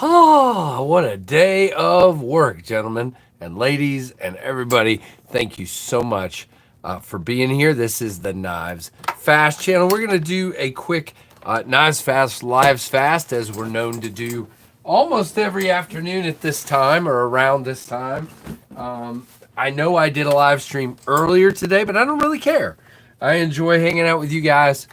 Oh, what a day of work, gentlemen and ladies and everybody. Thank you so much for being here. This is the Knives Fast channel. We're going to do a quick Knives Fast Lives Fast, as we're known to do almost every afternoon at this time or around this time. I know I did a live stream earlier today, but I don't really care. I enjoy hanging out with you guys.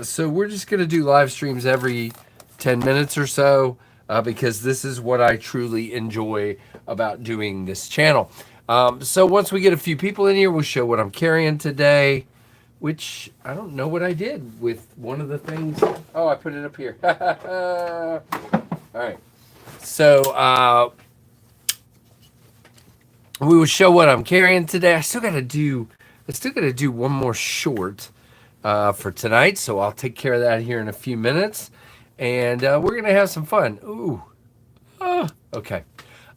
So we're just going to do live streams every 10 minutes or so. Because this is what I truly enjoy about doing this channel. So once we get a few people in here, we'll show what I'm carrying today, which I don't know what I did with one of the things. Oh, I put it up here. All right. So we will show what I'm carrying today. I still got to do one more short for tonight, so I'll take care of that here in a few minutes. And we're going to have some fun. Ooh. Okay.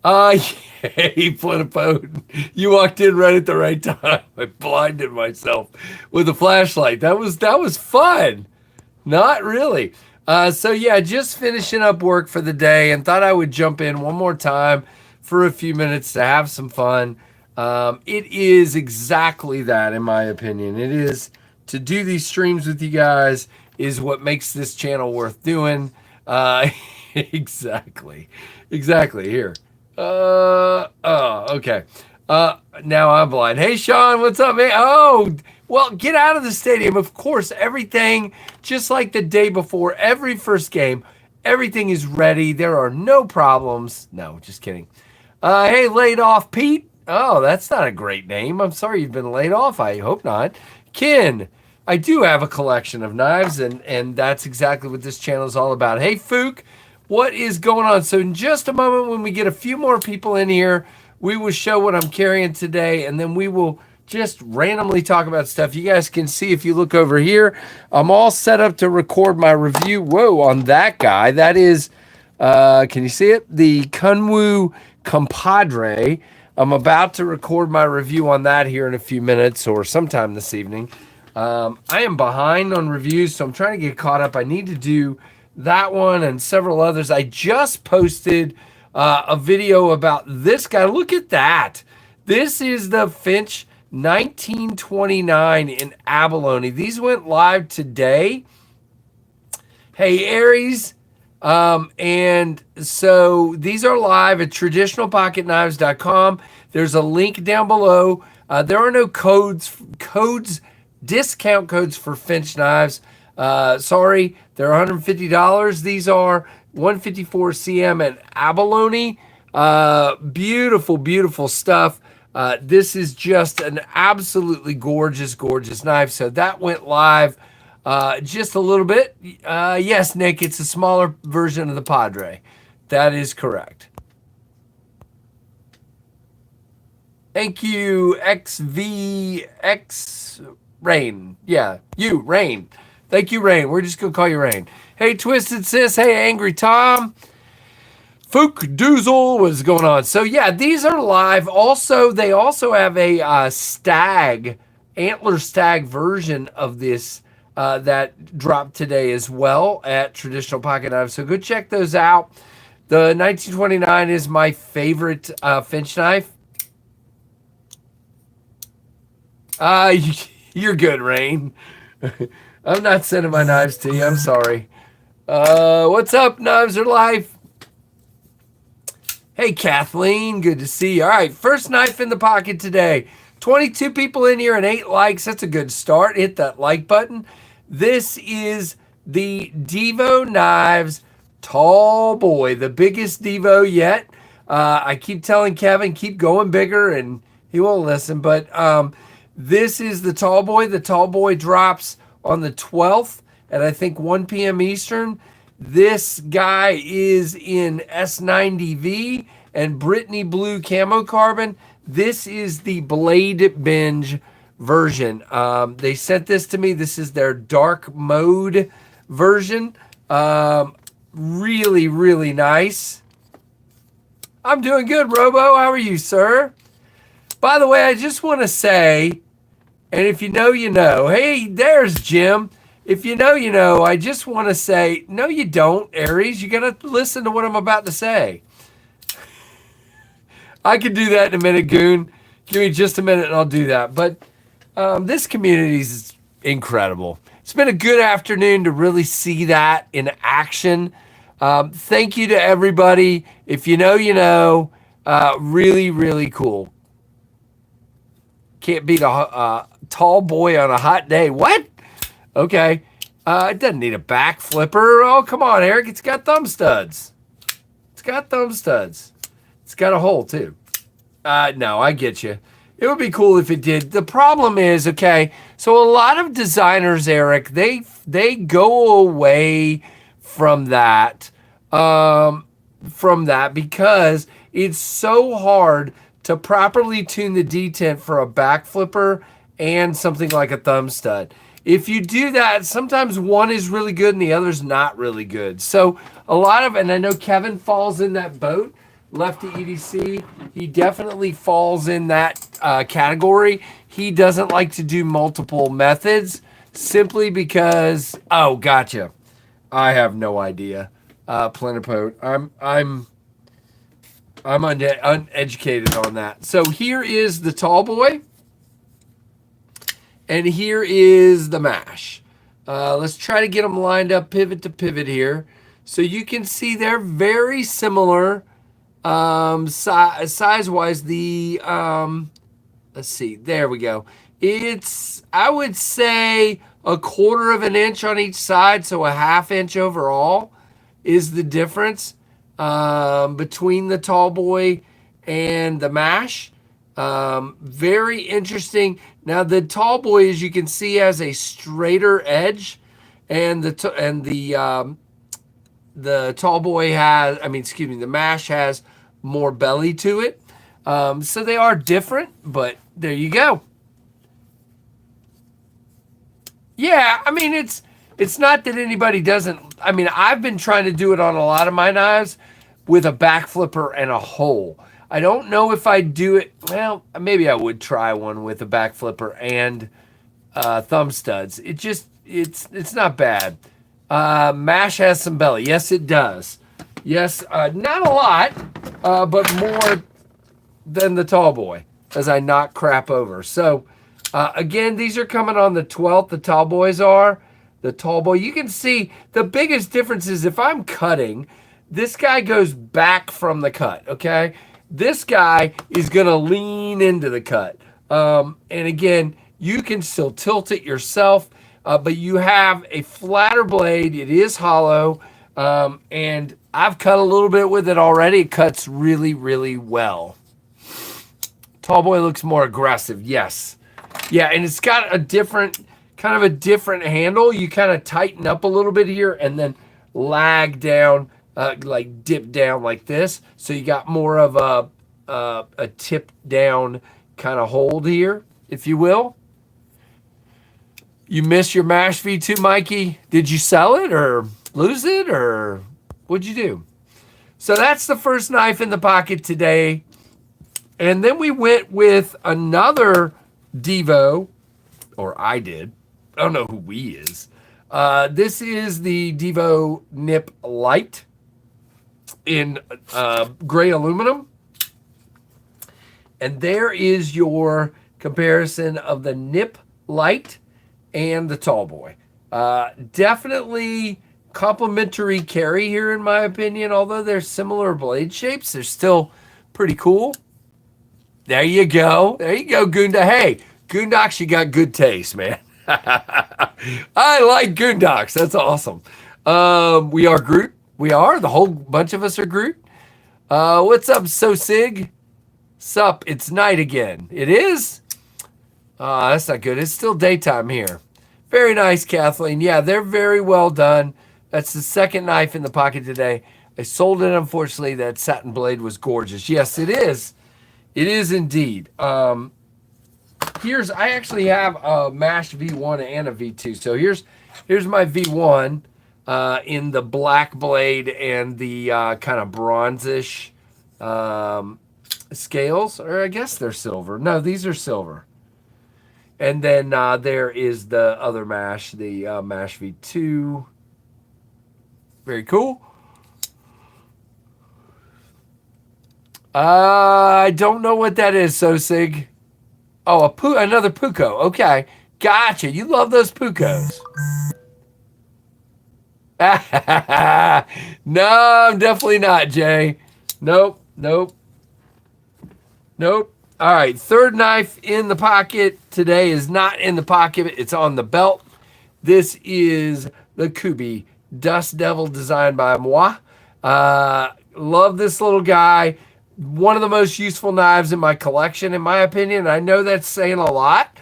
Hey, Plenipotent. You walked in right at the right time. I blinded myself with a flashlight. That was fun. Not really. So, yeah, just finishing up work for the day and thought I would jump in one more time for a few minutes to have some fun. It is exactly that, in my opinion. It is to do these streams with you guys is what makes this channel worth doing. Exactly here. Okay. Now I'm blind. Hey, Sean, what's up, man? Oh, well, get out of the stadium. Of course, everything, just like the day before, every first game, everything is ready. There are no problems. No, just kidding. Hey, laid off Pete. Oh, that's not a great name. I'm sorry you've been laid off. I hope not. Ken. I do have a collection of knives, and that's exactly what this channel is all about. Hey, Fook, what is going on? So in just a moment, when we get a few more people in here, we will show what I'm carrying today, and then we will just randomly talk about stuff. You guys can see if you look over here, I'm all set up to record my review. Whoa, on that guy. That is, can you see it? The Kunwu Compadre. I'm about to record my review on that here in a few minutes or sometime this evening. I am behind on reviews, so I'm trying to get caught up. I need to do that one and several others. I just posted a video about this guy. Look at that. This is the Finch 1929 in abalone. These went live today. Hey, Aries. And so these are live at traditionalpocketknives.com. There's a link down below. There are no discount codes for Finch knives. Sorry, they're $150. These are 154 cm and abalone. Beautiful stuff. This is just an absolutely gorgeous knife. So that went live just a little bit. Yes, Nick, it's a smaller version of the Padre. That is correct. Thank you, XVX Rain. Yeah, you, Rain. Thank you, Rain. We're just going to call you Rain. Hey, Twisted Sis. Hey, Angry Tom. Fook Doozle. What's going on? So, yeah, these are live. Also, they also have a antler stag version of this that dropped today as well at Traditional Pocket Knives. So go check those out. The 1929 is my favorite Finch knife. You're good, Rain. I'm not sending my knives to you. I'm sorry. What's up, Knives Are Life? Hey, Kathleen. Good to see you. All right, first knife in the pocket today. 22 people in here and 8 likes. That's a good start. Hit that like button. This is the Divo Knives Tall Boy, the biggest Divo yet. I keep telling Kevin, keep going bigger, and he won't listen. But this is the Tall Boy. The Tall Boy drops on the 12th at, I think, 1 p.m. Eastern. This guy is in S90V and Brittany Blue Camo Carbon. This is the Blade Binge version. They sent this to me. This is their dark mode version. Really nice. I'm doing good, Robo. How are you, sir? By the way, I just want to say, and if you know, you know. Hey, there's Jim. If you know, you know. I just want to say, no, you don't, Aries. You got to listen to what I'm about to say. I can do that in a minute, Goon. Give me just a minute and I'll do that. But this community is incredible. It's been a good afternoon to really see that in action. Thank you to everybody. If you know, you know. Really, really cool. Can't beat a tall boy on a hot day. What? Okay. It doesn't need a back flipper. Oh, come on, Eric. It's got thumb studs. It's got thumb studs. It's got a hole, too. No, I get you. It would be cool if it did. The problem is, okay, so a lot of designers, Eric, they go away from that, because it's so hard to properly tune the detent for a back flipper and something like a thumb stud. If you do that, sometimes one is really good and the other's not really good. So a lot of, and I know Kevin falls in that boat, Lefty EDC, he definitely falls in that category. He doesn't like to do multiple methods simply because, oh, gotcha. I have no idea. Plenipote. I'm uneducated on that. So here is the tall boy. And here is the mash. Let's try to get them lined up pivot to pivot here. So you can see they're very similar size-wise. The, let's see, there we go. It's, I would say, 1/4 of an inch on each side, so a 1/2 inch overall is the difference between the tall boy and the mash. Very interesting. Now the tall boy, as you can see, has a straighter edge, and the tall boy has, the mash has more belly to it. So they are different, but there you go. Yeah, I mean, it's not that anybody doesn't. I mean, I've been trying to do it on a lot of my knives with a back flipper and a hole. I don't know if I'd do it. Well, maybe I would try one with a back flipper and thumb studs. It's not bad. Mash has some belly. Yes, it does. Yes, not a lot, but more than the tall boy as I knock crap over. So, again, these are coming on the 12th. The tall boys are. The tall boy, you can see the biggest difference is if I'm cutting, this guy goes back from the cut, okay? This guy is going to lean into the cut. And again, you can still tilt it yourself, but you have a flatter blade. It is hollow, and I've cut a little bit with it already. It cuts really, really well. Tall boy looks more aggressive, yes. Yeah, and it's got a different, kind of a different handle. You kind of tighten up a little bit here and then lag down, like dip down like this. So you got more of a tip down kind of hold here, if you will. You miss your mash V2, Mikey? Did you sell it or lose it or what'd you do? So that's the first knife in the pocket today. And then we went with another Divo, or I did. I don't know who we is. This is the Divo Nip Light in gray aluminum. And there is your comparison of the Nip Light and the tall boy. Definitely complementary carry here, in my opinion. Although they're similar blade shapes, they're still pretty cool. There you go. There you go, Gunda. Hey, Goondocks, you got good taste, man. I like Goondocks. That's awesome. We are Groot. We are. The whole bunch of us are Groot. What's up, Sig? Sup? It's night again. It is? That's not good. It's still daytime here. Very nice, Kathleen. Yeah, they're very well done. That's the second knife in the pocket today. I sold it, unfortunately. That satin blade was gorgeous. Yes, it is. It is indeed. I actually have a Mash V1 and a V2. So here's my V1 in the black blade and the kind of bronzish scales. Or I guess they're silver. No, these are silver. And then there is the other mash, the mash V2. Very cool. I don't know what that is, Sosig. Oh, another Puko. Okay. Gotcha. You love those Pukos. No, I'm definitely not, Jay. Nope, nope, nope. All right, third knife in the pocket today is not in the pocket. It's on the belt. This is the Kubi Dust Devil designed by moi. Love this little guy. One of the most useful knives in my collection, in my opinion. I know that's saying a lot.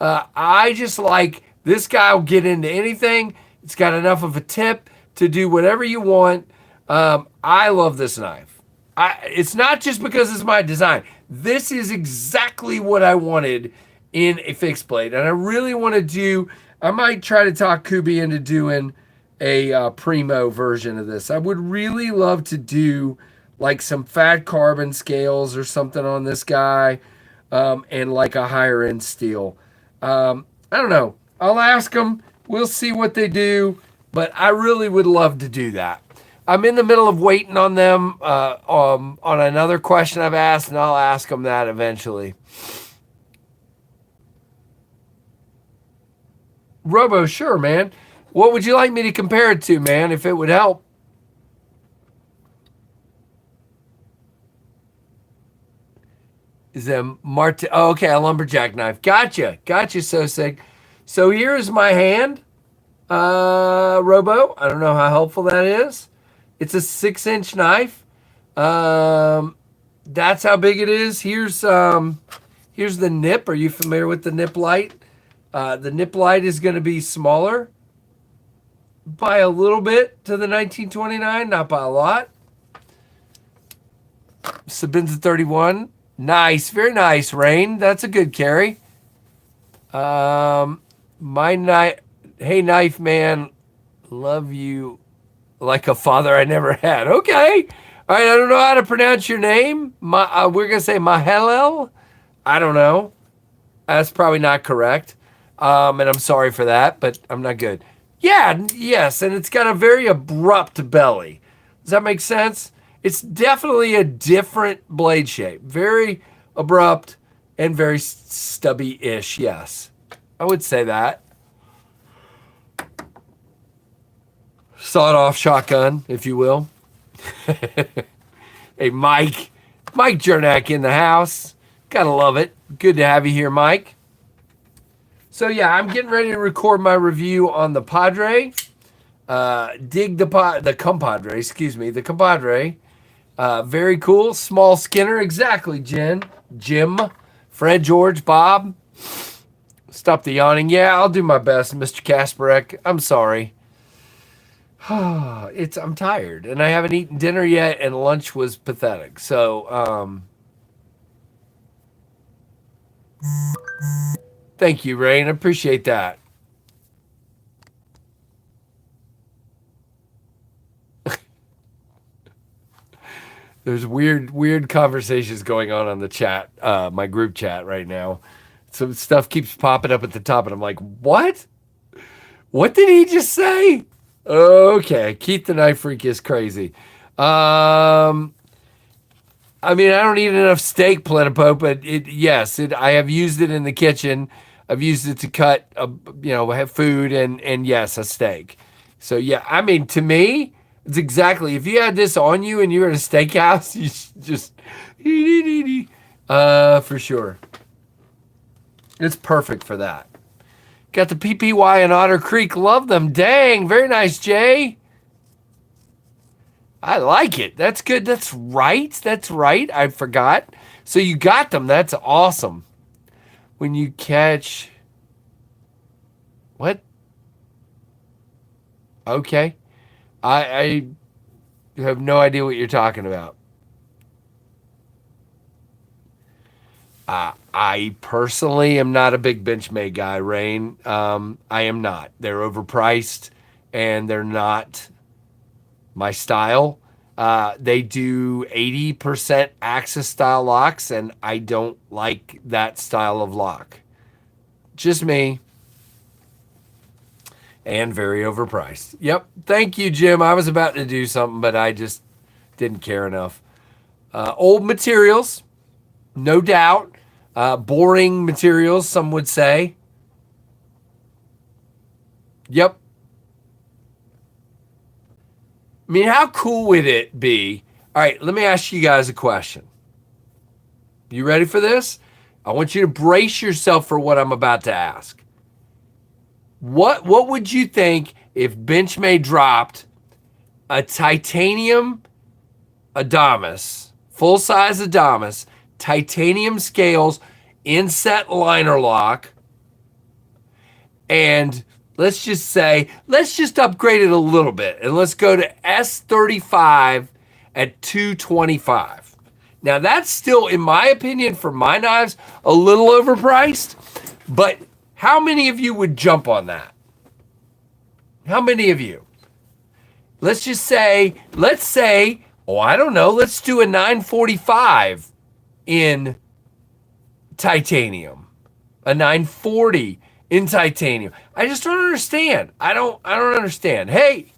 I just like this guy will get into anything. It's got enough of a tip to do whatever you want. I love this knife. It's not just because it's my design. This is exactly what I wanted in a fixed blade. And I really want to do, I might try to talk Kubi into doing a primo version of this. I would really love to do like some fat carbon scales or something on this guy, and like a higher end steel. I don't know. I'll ask them. We'll see what they do, but I really would love to do that. I'm in the middle of waiting on them on another question I've asked, and I'll ask them that eventually. Robo, sure, man. What would you like me to compare it to, man, if it would help? Is a oh, okay, a lumberjack knife. Gotcha. Gotcha, Sosig. So here's my hand, Robo. I don't know how helpful that is. It's a 6-inch knife. That's how big it is. Here's the nip. Are you familiar with the nip light? The nip light is going to be smaller by a little bit to the 1929, not by a lot. Sabinza 31. Nice, very nice, Rain. That's a good carry. My knife, hey, knife man, love you like a father I never had. Okay. All right, I don't know how to pronounce your name. We're going to say Mahelel. I don't know. That's probably not correct. And I'm sorry for that, but I'm not good. Yeah, yes, and it's got a very abrupt belly. Does that make sense? It's definitely a different blade shape. Very abrupt and very stubby-ish, yes. I would say that. Sawed-off shotgun, if you will. Hey, Mike. Mike Jernak in the house. Gotta love it. Good to have you here, Mike. So, yeah, I'm getting ready to record my review on the Padre. The Compadre, excuse me, the Compadre. Very cool. Small Skinner. Exactly, Jim. Fred, George, Bob. Stop the yawning. Yeah, I'll do my best, Mr. Kasparek. I'm sorry. I'm tired, and I haven't eaten dinner yet, and lunch was pathetic. So, thank you, Rain. I appreciate that. There's weird conversations going on the chat, my group chat right now. Some stuff keeps popping up at the top, and I'm like, what? What did he just say? Okay, Keith the Knife Freak is crazy. I mean, I don't eat enough steak, Plenipo, but I have used it in the kitchen. I've used it to cut, have food and yes, a steak. So yeah, I mean, to me, it's exactly, if you had this on you and you were at a steakhouse, you just, for sure. It's perfect for that. Got the PPY in Otter Creek. Love them. Dang, very nice, Jay. I like it. That's good. That's right. That's right. I forgot. So you got them. That's awesome. When you catch... What? Okay. I have no idea what you're talking about. I personally am not a big Benchmade guy, Rain. I am not. They're overpriced, and they're not my style. They do 80% Axis style locks, and I don't like that style of lock. Just me. And very overpriced. Yep. Thank you, Jim. I was about to do something, but I just didn't care enough. Old materials, no doubt. Boring materials, some would say. Yep. I mean, how cool would it be? All right, let me ask you guys a question. You ready for this? I want you to brace yourself for what I'm about to ask. What would you think if Benchmade dropped a titanium Adamas, full-size Adamas, titanium scales, inset liner lock, and let's just upgrade it a little bit, and let's go to S35 at $225. Now that's still, in my opinion, for my knives, a little overpriced, but how many of you would jump on that? How many of you? Let's say, oh, I don't know, let's do a 945 in titanium, a 940 in titanium. I just don't understand. I don't understand. Hey.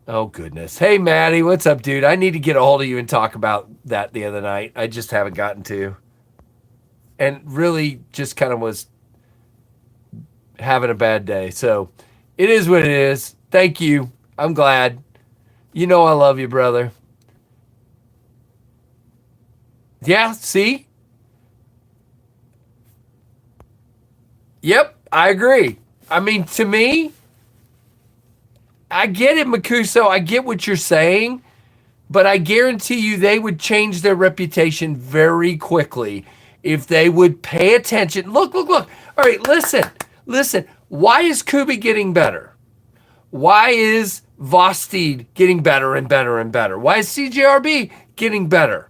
Oh, goodness. Hey, Maddie, what's up, dude? I need to get a hold of you and talk about that the other night. I just haven't gotten to. And really just kind of was having a bad day. So it is what it is. Thank you. I'm glad. You know I love you, brother. Yeah, see? Yep, I agree. I mean, to me, I get it, Makuso. I get what you're saying, but I guarantee you they would change their reputation very quickly if they would pay attention. Look. All right, listen. Why is Kubi getting better? Why is Vosted getting better and better and better? Why is CJRB getting better?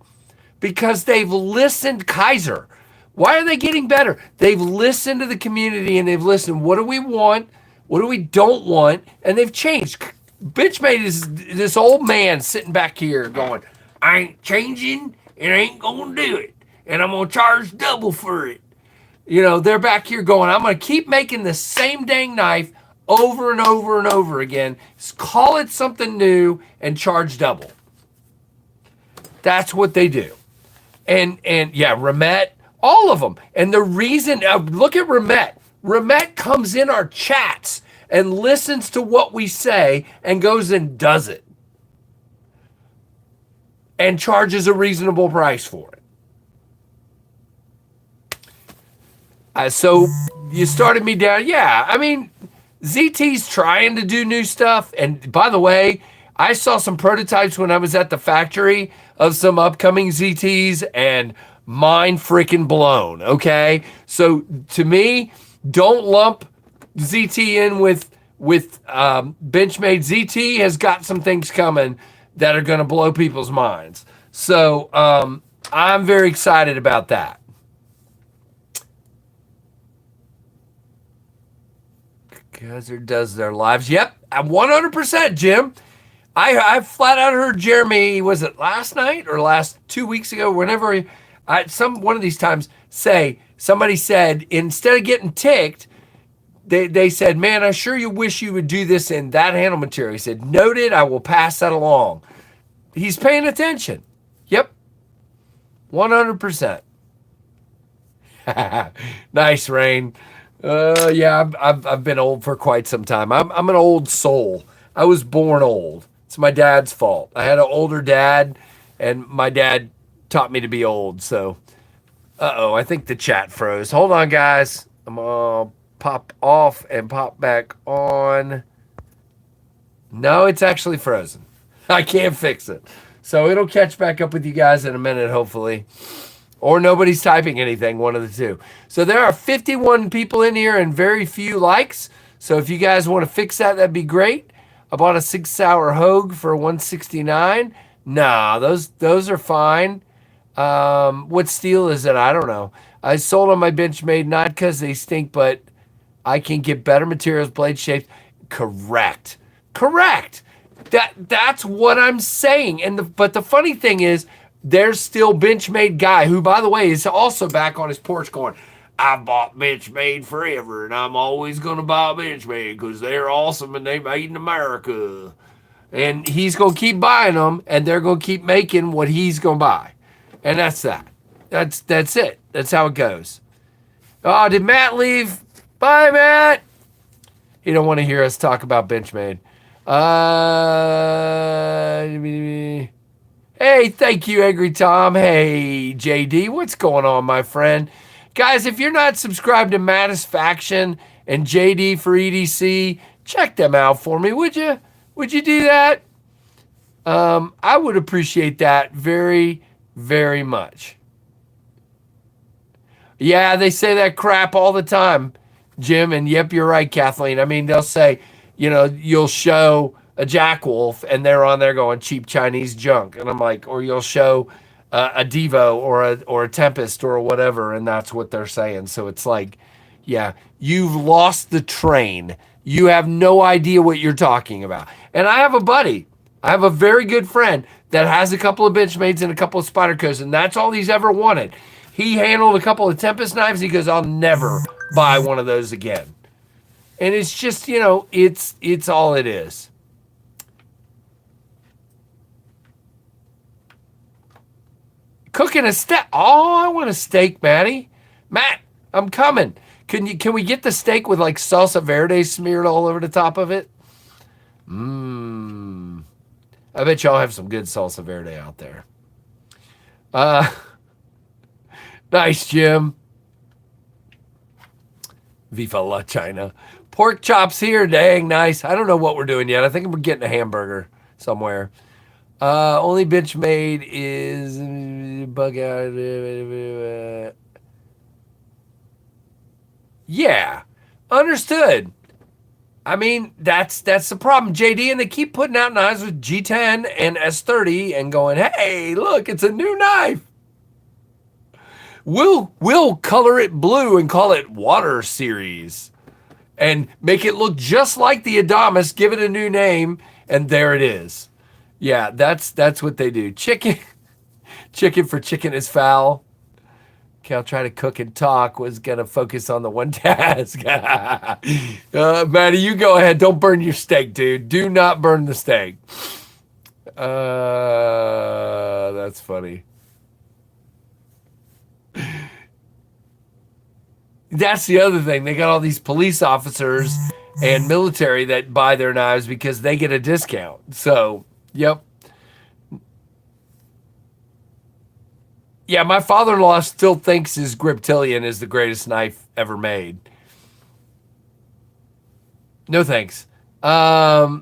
Because they've listened. Kaiser. Why are they getting better? They've listened to the community and they've listened. What do we want? What do we don't want? And they've changed. Benchmade is this old man sitting back here going, I ain't changing and I ain't going to do it. And I'm going to charge double for it. You know, they're back here going, I'm going to keep making the same dang knife over and over and over again. Call it something new and charge double. That's what they do. And yeah, Ramet, all of them. And the reason, look at Ramet. Ramet comes in our chats and listens to what we say and goes and does it. And charges a reasonable price for it. So you started me down. Yeah, I mean, ZT's trying to do new stuff. And by the way, I saw some prototypes when I was at the factory of some upcoming ZTs and mind freaking blown, okay? So to me, don't lump ZT in with Benchmade. ZT has got some things coming that are going to blow people's minds. So I'm very excited about that. Guzzard does their lives. Yep, 100%, Jim. I flat out heard Jeremy, was it last night or 2 weeks ago, whenever one of these times somebody said, instead of getting ticked, they said, man, I sure you wish you would do this in that handle material. He said, noted, I will pass that along. He's paying attention. Yep, 100%. Nice, Rain. Yeah, I've been old for quite some time. I'm an old soul. I was born old. It's my dad's fault. I had an older dad, and my dad taught me to be old. So, I think the chat froze. Hold on, guys. I'm gonna pop off and pop back on. No, it's actually frozen. I can't fix it. So it'll catch back up with you guys in a minute, hopefully. Or nobody's typing anything, one of the two. So there are 51 people in here and very few likes. So if you guys want to fix that, that'd be great. I bought a 6-hour Hogue for $169. Nah, those are fine. What steel is it? I don't know. I sold on my Benchmade, not because they stink, but I can get better materials, blade shapes. Correct. That's what I'm saying. But the funny thing is, there's still Benchmade guy who, by the way, is also back on his porch going, I've bought Benchmade forever, and I'm always going to buy Benchmade because they're awesome and they made in America. And he's going to keep buying them, and they're going to keep making what he's going to buy. And that's that. That's it. That's how it goes. Oh, did Matt leave? Bye, Matt. He don't want to hear us talk about Benchmade. Hey, thank you, Angry Tom. Hey, JD, what's going on, my friend? Guys, if you're not subscribed to Mattis Faction and JD for EDC, check them out for me, would you? Would you do that? I would appreciate that very, very much. Yeah, they say that crap all the time, Jim, and yep, you're right, Kathleen. I mean, they'll say, you know, you'll show a Jackwolf and they're on there going cheap Chinese junk, and I'm like, or you'll show a Divo or a Tempest or whatever, and that's what they're saying. So it's like, yeah, you've lost the train. You have no idea what you're talking about. And I have a buddy, I have a very good friend that has a couple of Benchmades and a couple of Spydercos, and that's all he's ever wanted. He handled a couple of Tempest knives. He goes, I'll never buy one of those again. And it's just, you know, it's all it is. Cooking a steak. Oh, I want a steak, Matty. Matt, I'm coming. Can we get the steak with like salsa verde smeared all over the top of it? I bet y'all have some good salsa verde out there. Nice, Jim. Viva la China. Pork chops here. Dang, nice. I don't know what we're doing yet. I think we're getting a hamburger somewhere. Only Benchmade is bug out. Yeah, understood. I mean, that's the problem, JD, and they keep putting out knives with G10 and S30 and going, hey, look, it's a new knife. We'll color it blue and call it Water Series and make it look just like the Adamas, give it a new name, and there it is. Yeah, that's what they do. Chicken for chicken is foul. Okay, I'll try to cook and talk. Was going to focus on the one task. Matty, you go ahead. Don't burn your steak, dude. Do not burn the steak. That's funny. That's the other thing. They got all these police officers and military that buy their knives because they get a discount. So, yep. Yeah, my father-in-law still thinks his Griptilian is the greatest knife ever made. No thanks. Yeah,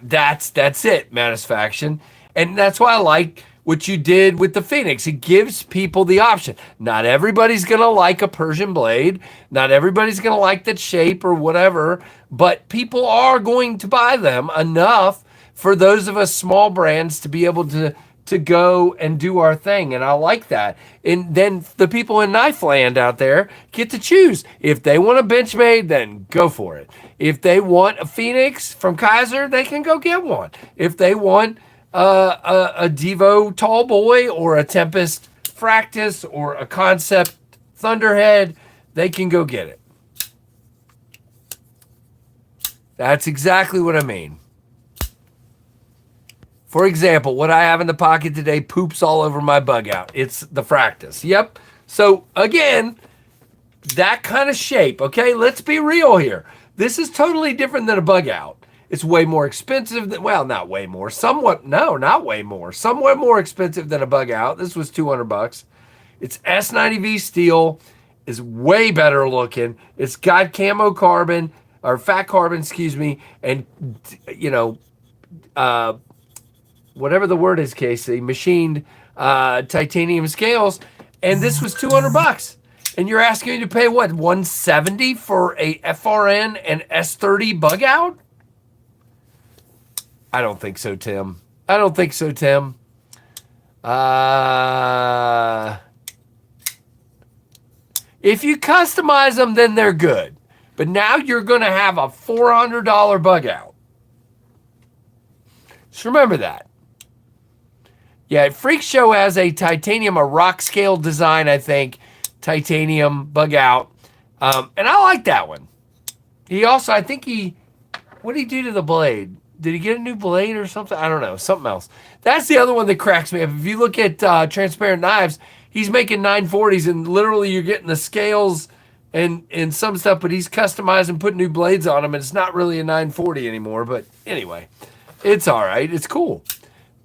that's it, Matisfaction. And that's why I like what you did with the Phoenix. It gives people the option. Not everybody's going to like a Persian blade. Not everybody's going to like that shape or whatever. But people are going to buy them enough for those of us small brands to be able to go and do our thing. And I like that. And then the people in knife land out there get to choose. If they want a Benchmade, then go for it. If they want a Phoenix from Kaiser, they can go get one. If they want a Divo Tall Boy or a Tempest Fractus or a Concept Thunderhead, they can go get it. That's exactly what I mean. For example, what I have in the pocket today poops all over my bug out. It's the Fractus. Yep. So again, that kind of shape, okay? Let's be real here. This is totally different than a bug out. It's way more expensive than, well, not way more. Somewhat, no, not way more. Somewhat more expensive than a bug out. This was $200. It's S90V steel. Is way better looking. It's got camo carbon, or fat carbon, excuse me, and, you know, whatever the word is, Casey, machined titanium scales. And this was $200. And you're asking me to pay, what, $170 for a FRN and S30 bug out? I don't think so, Tim. I don't think so, Tim. If you customize them, then they're good. But now you're going to have a $400 bug out. Just remember that. Yeah, Freak Show has a titanium, a rock scale design, I think. Titanium bug out. And I like that one. He also, I think what did he do to the blade? Did he get a new blade or something? I don't know. Something else. That's the other one that cracks me up. If you look at Transparent Knives, he's making 940s and literally you're getting the scales and some stuff, but he's customizing, putting new blades on them, and it's not really a 940 anymore. But anyway, it's all right. It's cool.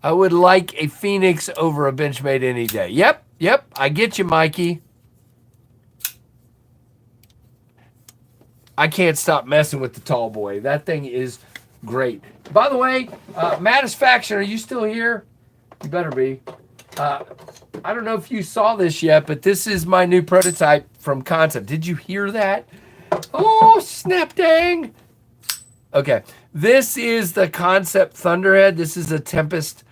I would like a Phoenix over a Benchmade any day. Yep. I get you, Mikey. I can't stop messing with the Tall Boy. That thing is great. By the way, Mattis Faction, are you still here? You better be. I don't know if you saw this yet, but this is my new prototype from Concept. Did you hear that? Oh, snap dang. Okay, this is the Concept Thunderhead. This is a Tempest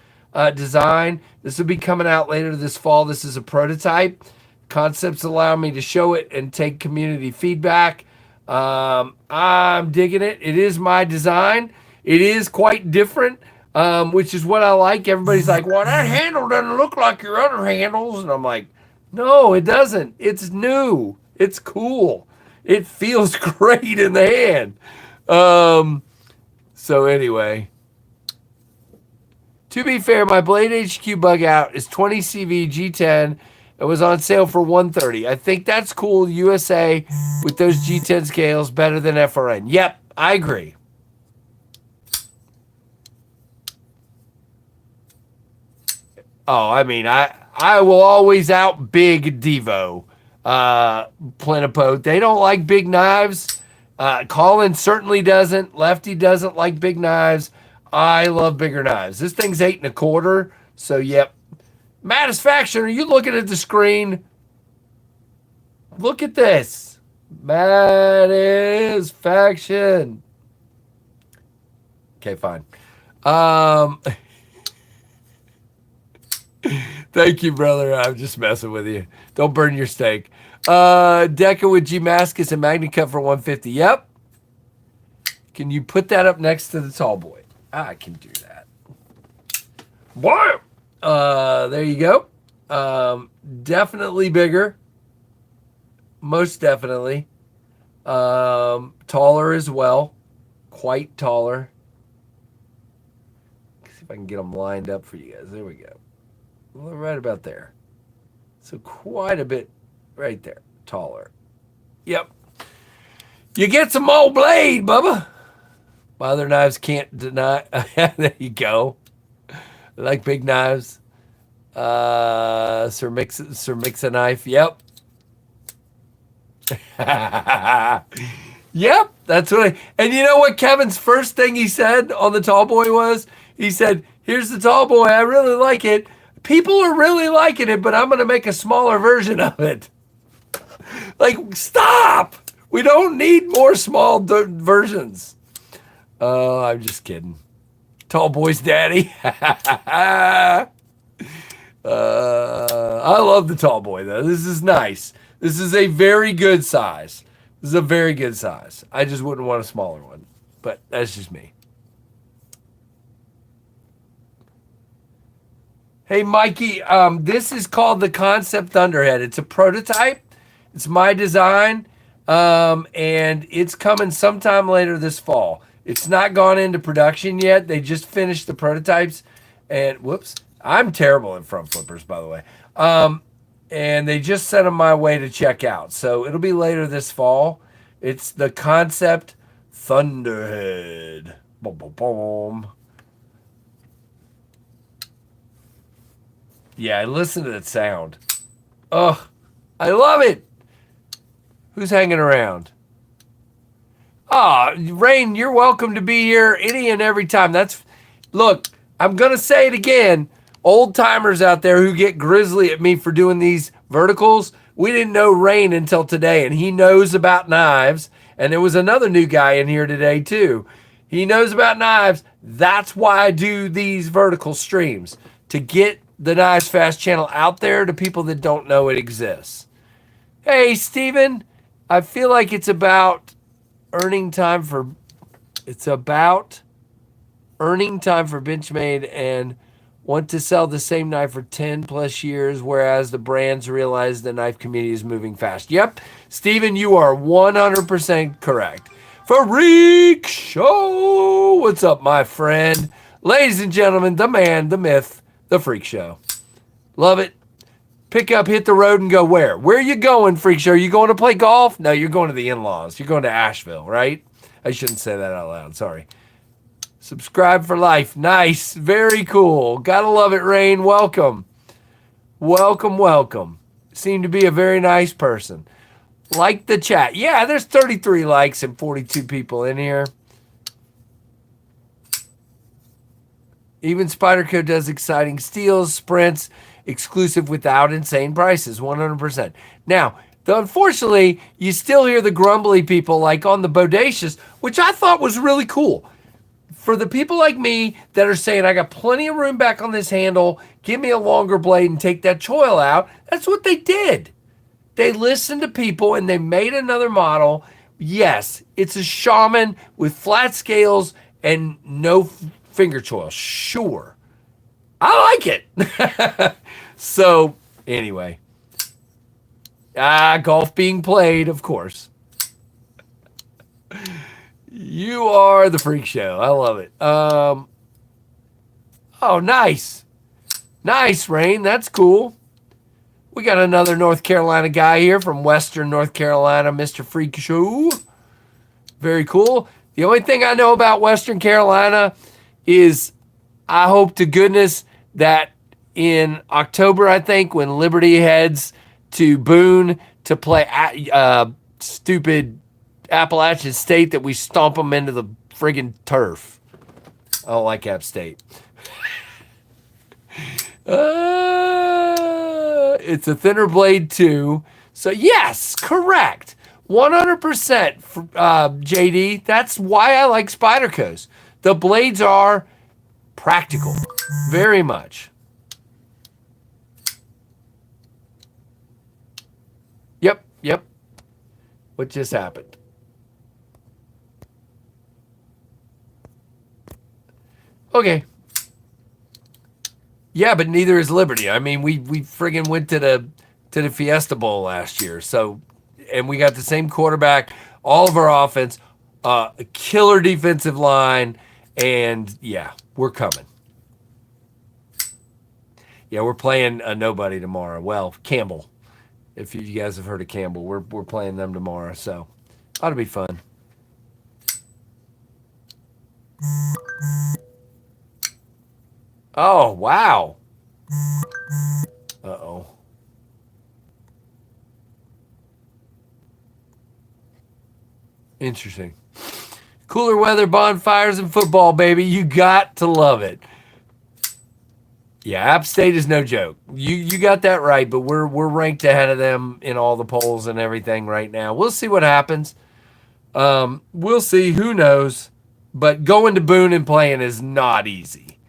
design. This will be coming out later this fall. This is a prototype. Concepts allow me to show it and take community feedback. I'm digging it. It is my design. It is quite different, which is what I like. Everybody's like, well, that handle doesn't look like your other handles. And I'm like, no, it doesn't. It's new. It's cool. It feels great in the hand. So anyway, to be fair, my Blade HQ bug out is 20 CV G10. It was on sale for $130. I think that's cool. USA with those G10 scales better than FRN. Yep, I agree. Oh, I mean, I will always out big Divo Plenipote. They don't like big knives. Colin certainly doesn't. Lefty doesn't like big knives. I love bigger knives. This thing's 8 1/4. So, yep. Mattis Faction, are you looking at the screen? Look at this. Mattis Faction. Okay, fine. Thank you, brother. I'm just messing with you. Don't burn your steak. Deca with G-Mascus and MagnaCut for $150. Yep. Can you put that up next to the Tall Boy? I can do that. What? There you go. Definitely bigger. Most definitely. Taller as well. Quite taller. Let's see if I can get them lined up for you guys. There we go. Right about there. So quite a bit right there. Taller. Yep. You get some old blade, Bubba. My other knives can't deny. There you go. I like big knives. Sir Mix a knife. Yep. Yep. That's what and you know what Kevin's first thing he said on the Tall Boy was? He said, here's the Tall Boy. I really like it. People are really liking it, but I'm going to make a smaller version of it. Like, stop. We don't need more small versions. Oh, I'm just kidding. Tall Boy's daddy. I love the Tall Boy, though. This is nice. This is a very good size. This is a very good size. I just wouldn't want a smaller one, but that's just me. Hey, Mikey, this is called the Concept Thunderhead. It's a prototype. It's my design, and it's coming sometime later this fall. It's not gone into production yet. They just finished the prototypes, and whoops, I'm terrible at front flippers, by the way. And they just sent them my way to check out. So it'll be later this fall. It's the Concept Thunderhead. Boom, boom, boom. Yeah, listen to that sound. Ugh, I love it. Who's hanging around? Ah, Rain, you're welcome to be here any and every time. Look, I'm going to say it again. Old timers out there who get grizzly at me for doing these verticals, we didn't know Rain until today, and he knows about knives. And there was another new guy in here today, too. He knows about knives. That's why I do these vertical streams, to get the KnivesFAST channel out there to people that don't know it exists. Hey, Steven, I feel like it's about earning time for Benchmade and Want to sell the same knife for 10 plus years, whereas the brands realize the knife community is moving fast. Yep, Steven, you are 100% correct. Freak Show! What's up, my friend? Ladies and gentlemen, the man, the myth, the Freak Show. Love it. Pick up, hit the road, and go where? Where are you going, Freak Show? Are you going to play golf? No, you're going to the in-laws. You're going to Asheville, right? I shouldn't say that out loud. Sorry. Subscribe for life. Nice. Very cool. Gotta love it, Rain. Welcome. Welcome, welcome. Seem to be a very nice person. Like the chat. Yeah, there's 33 likes and 42 people in here. Even Spyderco does exciting steals, sprints, exclusive without insane prices, 100%. Now, unfortunately, you still hear the grumbly people like on the Bodacious, which I thought was really cool. For the people like me that are saying, I got plenty of room back on this handle, give me a longer blade and take that choil out, that's what they did. They listened to people and they made another model. Yes, it's a Shaman with flat scales and no finger choil. Sure. I like it. So, anyway. Golf being played, of course. You are the Freak Show. I love it. Oh, nice. Nice, Rain. That's cool. We got another North Carolina guy here from Western North Carolina, Mr. Freak Show. Very cool. The only thing I know about Western Carolina is I hope to goodness that in October, I think, when Liberty heads to Boone to play stupid Appalachian State, that we stomp them into the friggin' turf. I don't like App State. It's a thinner blade too. So yes, correct. 100%, JD. That's why I like Spyderco's. The blades are practical, very much. Yep. What just happened? Okay. Yeah, but neither is Liberty. I mean, we friggin' went to the Fiesta Bowl last year. So, and we got the same quarterback, all of our offense, a killer defensive line, and yeah, we're coming. Yeah, we're playing a nobody tomorrow. Well, Campbell. If you guys have heard of Campbell, we're playing them tomorrow, so ought to be fun. Oh, wow. Uh-oh. Interesting. Cooler weather, bonfires, and football, baby. You got to love it. Yeah, App State is no joke. You got that right, but we're ranked ahead of them in all the polls and everything right now. We'll see what happens. We'll see. Who knows? But going to Boone and playing is not easy.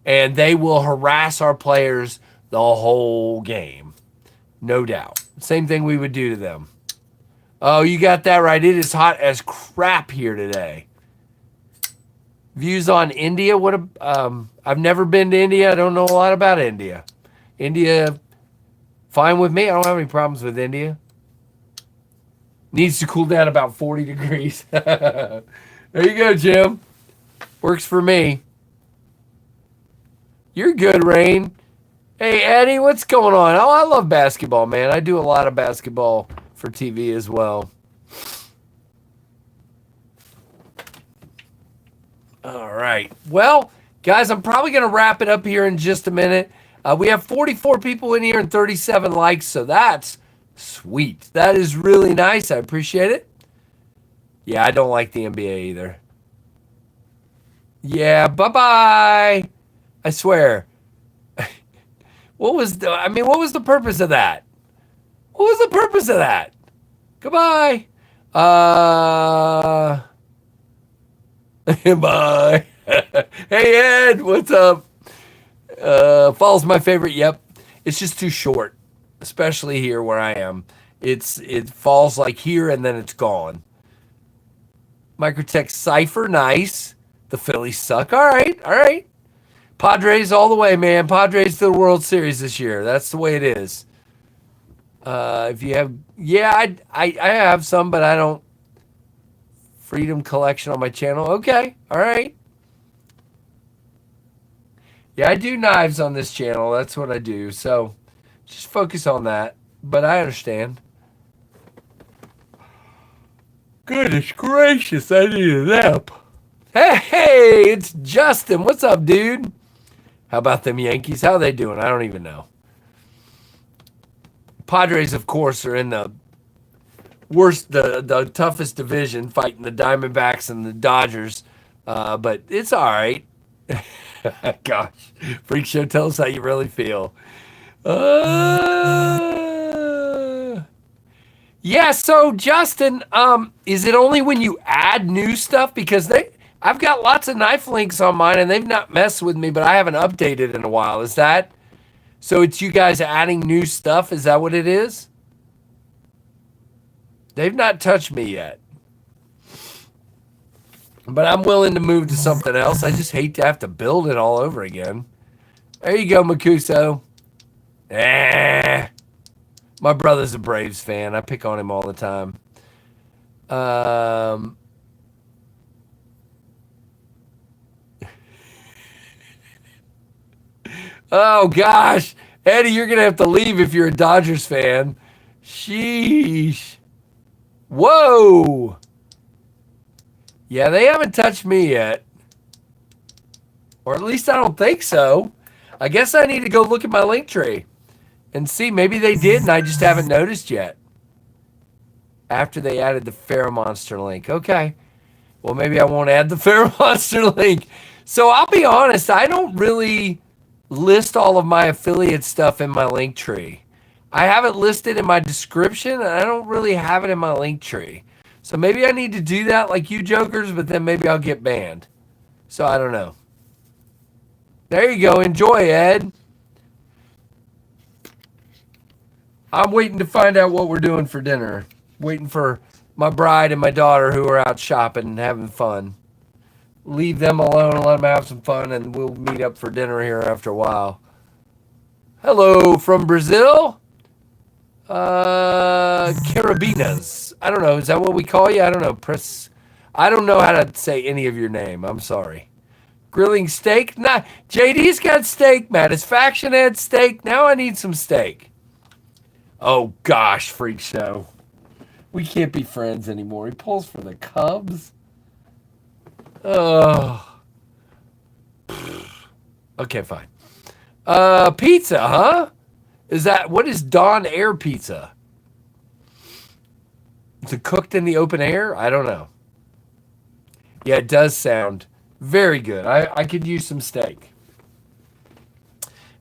And they will harass our players the whole game. No doubt. Same thing we would do to them. Oh, you got that right. It is hot as crap here today. Views on India. I've never been to India. I don't know a lot about India. India, fine with me. I don't have any problems with India. Needs to cool down about 40 degrees. There you go, Jim. Works for me. You're good, Rain. Hey, Eddie, what's going on? Oh, I love basketball, man. I do a lot of basketball for TV as well. All right. Well, guys, I'm probably going to wrap it up here in just a minute. We have 44 people in here and 37 likes, so that's sweet. That is really nice. I appreciate it. Yeah, I don't like the NBA either. Yeah, bye-bye. I swear. What was the purpose of that? What was the purpose of that? Goodbye. Bye. Hey, Ed, what's up? Fall's my favorite. Yep. It's just too short, especially here where I am. It falls like here and then it's gone. Microtech Cypher, nice. The Phillies suck. All right. Padres all the way, man. Padres to the World Series this year. That's the way it is. If you have, yeah, I have some, but I don't. Freedom Collection on my channel. Okay, all right. Yeah, I do knives on this channel. That's what I do. So just focus on that. But I understand. Goodness gracious, I need a nap. Hey, it's Justin. What's up, dude? How about them Yankees? How are they doing? I don't even know. Padres, of course, are in the worst, the toughest division, fighting the Diamondbacks and the Dodgers. But it's all right. Gosh, Freak Show, tell us how you really feel. Yeah, so Justin, is it only when you add new stuff? Because I've got lots of knife links on mine and they've not messed with me, but I haven't updated in a while. Is that, so it's you guys adding new stuff? Is that what it is? They've not touched me yet. But I'm willing to move to something else. I just hate to have to build it all over again. There you go, Makuso. My brother's a Braves fan. I pick on him all the time. Oh, gosh. Eddie, you're going to have to leave if you're a Dodgers fan. Sheesh. Whoa. Yeah, they haven't touched me yet. Or at least I don't think so. I guess I need to go look at my link tree and see. Maybe they did and I just haven't noticed yet. After they added the Monster link. Okay. Well, maybe I won't add the Monster link. So I'll be honest, I don't really list all of my affiliate stuff in my link tree. I have it listed in my description and I don't really have it in my link tree. So maybe I need to do that like you jokers, but then maybe I'll get banned. So I don't know. There you go. Enjoy, Ed. I'm waiting to find out what we're doing for dinner. Waiting for my bride and my daughter who are out shopping and having fun. Leave them alone and let them have some fun, and we'll meet up for dinner here after a while. Hello from Brazil. Carabinas. I don't know. Is that what we call you? I don't know. I don't know how to say any of your name. I'm sorry. Grilling steak? Nah, JD's got steak. Mattisfaction had steak. Now I need some steak. Oh, gosh, Freak Show. We can't be friends anymore. He pulls for the Cubs. Oh. Okay, fine. Pizza, huh? What is Dawn Air Pizza? Is it cooked in the open air? I don't know. Yeah, it does sound very good. I could use some steak.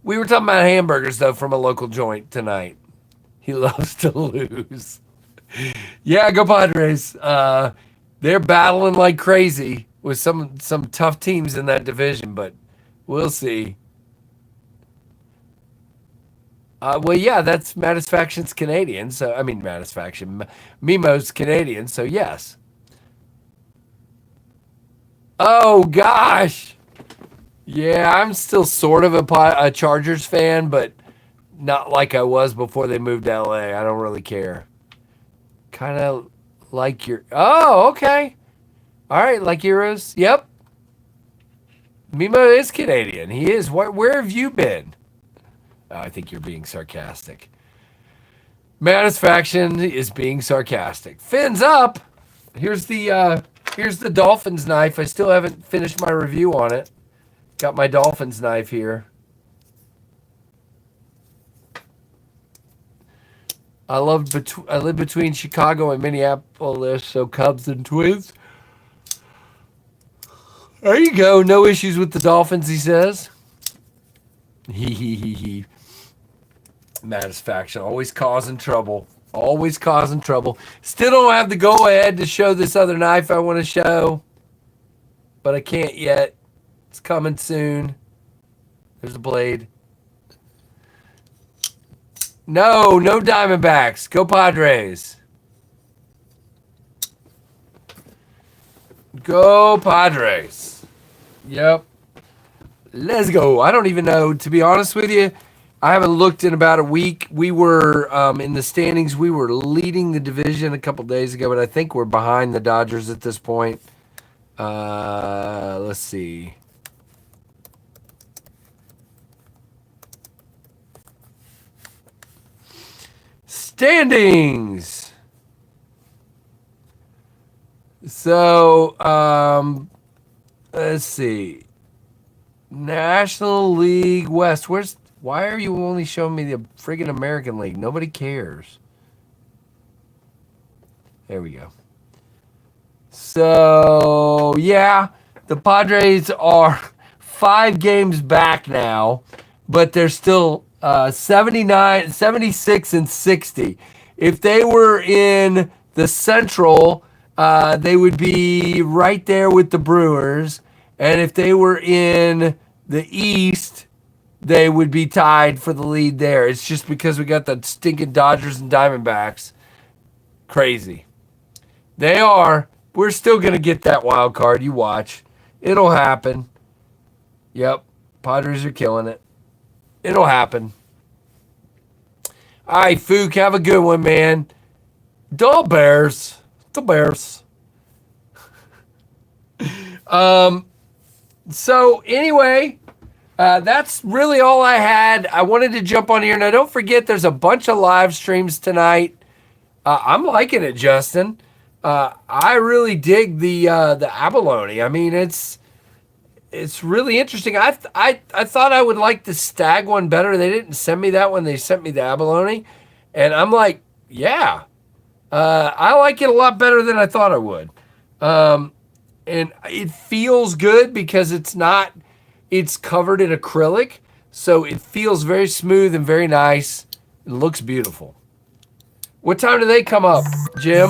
We were talking about hamburgers, though, from a local joint tonight. He loves to lose. Yeah, go Padres. They're battling like crazy with some tough teams in that division, but we'll see. Well, yeah, that's Mattisfaction's Canadian. So, I mean, Mattisfaction. Memo's Canadian, so yes. Oh, gosh. Yeah, I'm still sort of a Chargers fan, but not like I was before they moved to LA. I don't really care. Kind of like your... Oh, okay. All right, like Euros. Yep. Memo is Canadian. He is. Where have you been? Oh, I think you're being sarcastic. Mattisfaction is being sarcastic. Fins up. Here's the Dolphins knife. I still haven't finished my review on it. Got my Dolphins knife here. I live between Chicago and Minneapolis, so Cubs and Twins. There you go. No issues with the Dolphins, he says. He. Mattisfaction, always causing trouble. Always causing trouble. Still don't have the go-ahead to show this other knife I want to show. But I can't yet. It's coming soon. There's a blade. No Diamondbacks. Go Padres. Go Padres. Yep. Let's go. I don't even know, to be honest with you. I haven't looked in about a week. We were in the standings. We were leading the division a couple days ago, but I think we're behind the Dodgers at this point. Let's see. Standings. So, let's see. National League West. Why are you only showing me the friggin' American League? Nobody cares. There we go. So, yeah, the Padres are 5 games back now, but they're still 79, 76, and 60. If they were in the Central, they would be right there with the Brewers. And if they were in the East, they would be tied for the lead there. It's just because we got the stinking Dodgers and Diamondbacks. Crazy. They are. We're still going to get that wild card. You watch. It'll happen. Yep. Padres are killing it. It'll happen. All right, Fook, have a good one, man. The Bears. The Bears. So, anyway, that's really all I had. I wanted to jump on here. Now, don't forget, there's a bunch of live streams tonight. I'm liking it, Justin. I really dig the abalone. I mean, it's really interesting. I thought I would like the stag one better. They didn't send me that one. They sent me the abalone, and I'm like, yeah, I like it a lot better than I thought I would. And it feels good because it's covered in acrylic, so it feels very smooth and very nice. It looks beautiful. What time do they come up, Jim?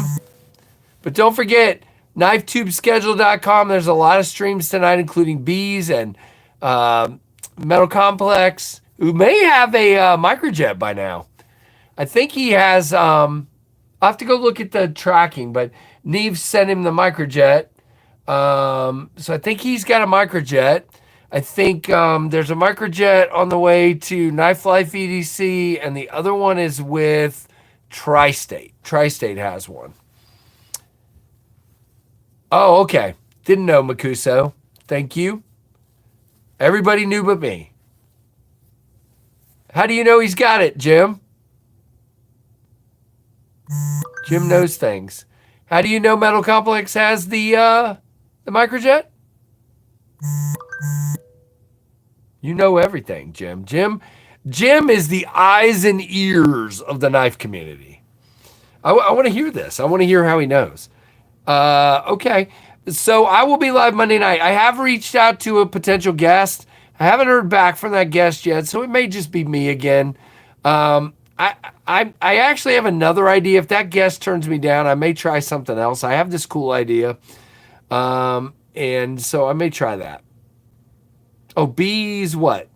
But don't forget, KnifeTubeSchedule.com. There's a lot of streams tonight, including Bees and Metal Complex, who may have a microjet by now. I think he has. I'll have to go look at the tracking, but Neve sent him the microjet. So I think he's got a microjet. I think there's a microjet on the way to Knife Life EDC, and the other one is with Tri-State. Tri-State has one. Oh, okay. Didn't know, Makuso. Thank you. Everybody knew but me. How do you know he's got it, Jim? Jim knows things. How do you know Metal Complex has the microjet? You know everything, Jim. Jim is the eyes and ears of the knife community. I want to hear this. I want to hear how he knows. Okay. So I will be live Monday night. I have reached out to a potential guest. I haven't heard back from that guest yet, so it may just be me again. I actually have another idea. If that guest turns me down, I may try something else. I have this cool idea. And so I may try that. Oh, bees what?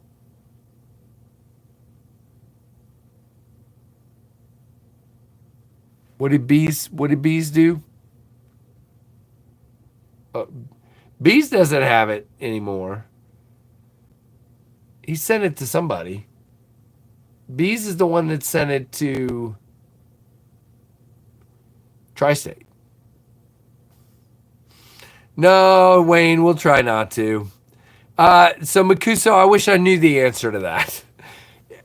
What did bees do? Bees doesn't have it anymore. He sent it to somebody. Bees is the one that sent it to Tri-State. No, Wayne, we'll try not to. So, Makuso, I wish I knew the answer to that.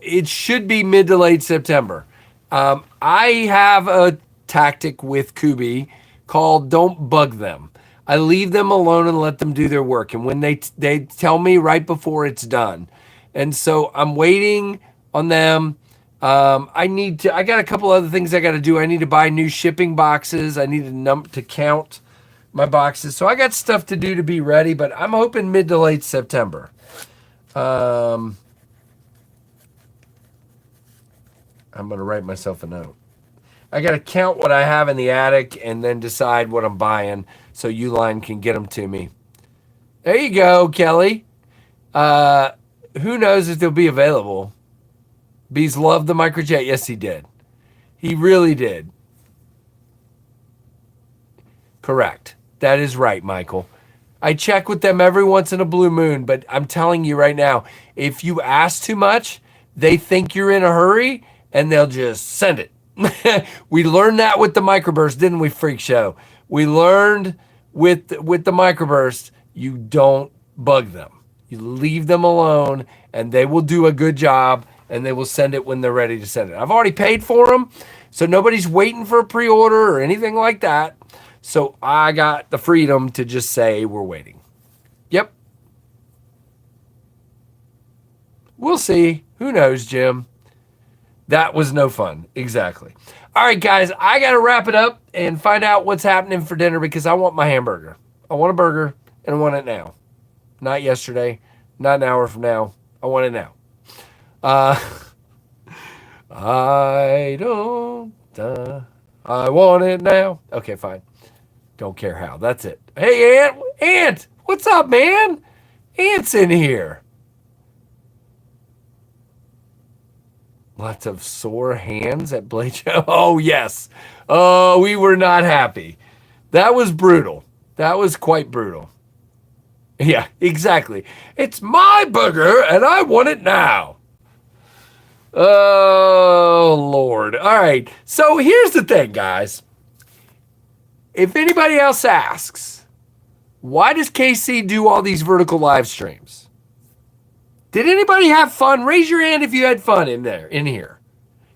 It should be mid to late September. I have a tactic with Kubi called don't bug them. I leave them alone and let them do their work. And when they tell me right before it's done. And so I'm waiting on them. I got a couple other things I got to do. I need to buy new shipping boxes. I need to count my boxes. So I got stuff to do to be ready, but I'm hoping mid to late September. I'm going to write myself a note. I got to count what I have in the attic and then decide what I'm buying so Uline can get them to me. There you go, Kelly. Who knows if they'll be available? Bees loved the microjet. Yes, he did. He really did. Correct. That is right, Michael. I check with them every once in a blue moon, but I'm telling you right now, if you ask too much, they think you're in a hurry and they'll just send it. We learned that with the microburst, didn't we, Freak Show? We learned with the microburst, you don't bug them. You leave them alone and they will do a good job and they will send it when they're ready to send it. I've already paid for them, so nobody's waiting for a pre-order or anything like that. So I got the freedom to just say we're waiting. Yep. We'll see. Who knows, Jim? That was no fun. Exactly. All right, guys, I got to wrap it up and find out what's happening for dinner because I want my hamburger. I want a burger and I want it now. Not yesterday, not an hour from now. I want it now. I don't. I want it now. Okay, fine. Don't care how. That's it. Hey, Ant. Ant, what's up, man? Ant's in here. Lots of sore hands at Blade Show. Oh, yes. Oh, we were not happy. That was brutal. That was quite brutal. Yeah, exactly. It's my burger, and I want it now. Oh, Lord. All right. So here's the thing, guys. If anybody else asks, why does KC do all these vertical live streams? Did anybody have fun? Raise your hand if you had fun in here.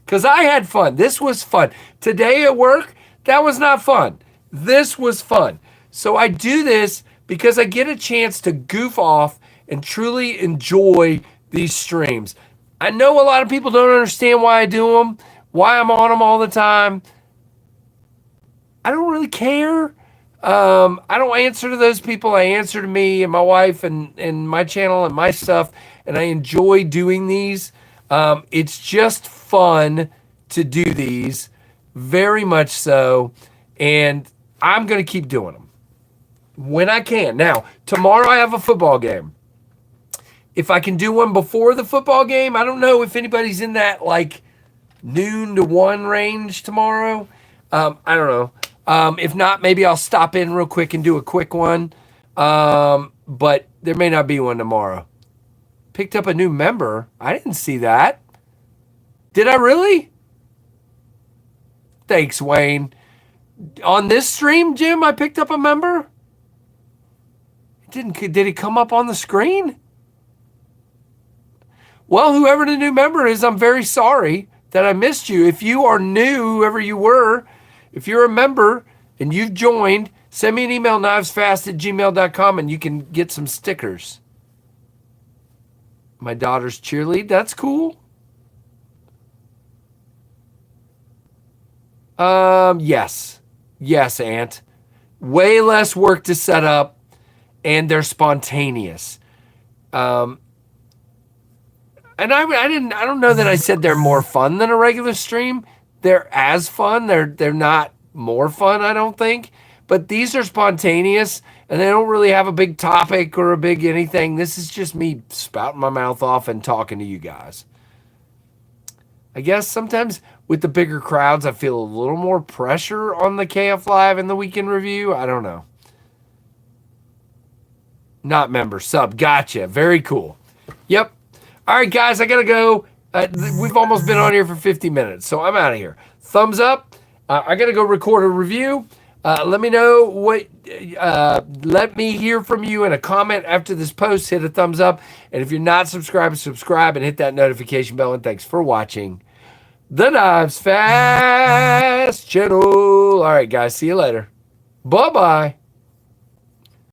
Because I had fun. This was fun. Today at work, that was not fun. This was fun. So I do this because I get a chance to goof off and truly enjoy these streams. I know a lot of people don't understand why I do them, why I'm on them all the time. I don't really care. I don't answer to those people. I answer to me and my wife and my channel and my stuff, and I enjoy doing these. It's just fun to do these, very much so, and I'm going to keep doing them when I can. Now, tomorrow I have a football game. If I can do one before the football game, I don't know if anybody's in that like noon to 1 range tomorrow. I don't know. If not, maybe I'll stop in real quick and do a quick one. But there may not be one tomorrow. Picked up a new member. I didn't see that. Did I really? Thanks, Wayne. On this stream, Jim, I picked up a member? Did it come up on the screen? Well, whoever the new member is, I'm very sorry that I missed you. If you are new, whoever you were, if you're a member and you've joined, send me an email, knivesfast@gmail.com, and you can get some stickers. My daughter's cheerlead, that's cool. Yes. Yes, Ant. Way less work to set up, and they're spontaneous. And I don't know that I said they're more fun than a regular stream. They're as fun. They're not more fun, I don't think. But these are spontaneous, and they don't really have a big topic or a big anything. This is just me spouting my mouth off and talking to you guys. I guess sometimes with the bigger crowds, I feel a little more pressure on the KF Live and the Weekend Review. I don't know. Not member, sub. Gotcha. Very cool. Yep. All right, guys, I got to go. We've almost been on here for 50 minutes, so I'm out of here. Thumbs up. I got to go record a review. Let me know what. Let me hear from you in a comment after this post. Hit a thumbs up. And if you're not subscribed, subscribe and hit that notification bell. And thanks for watching the Knives Fast channel. All right, guys. See you later. Bye-bye.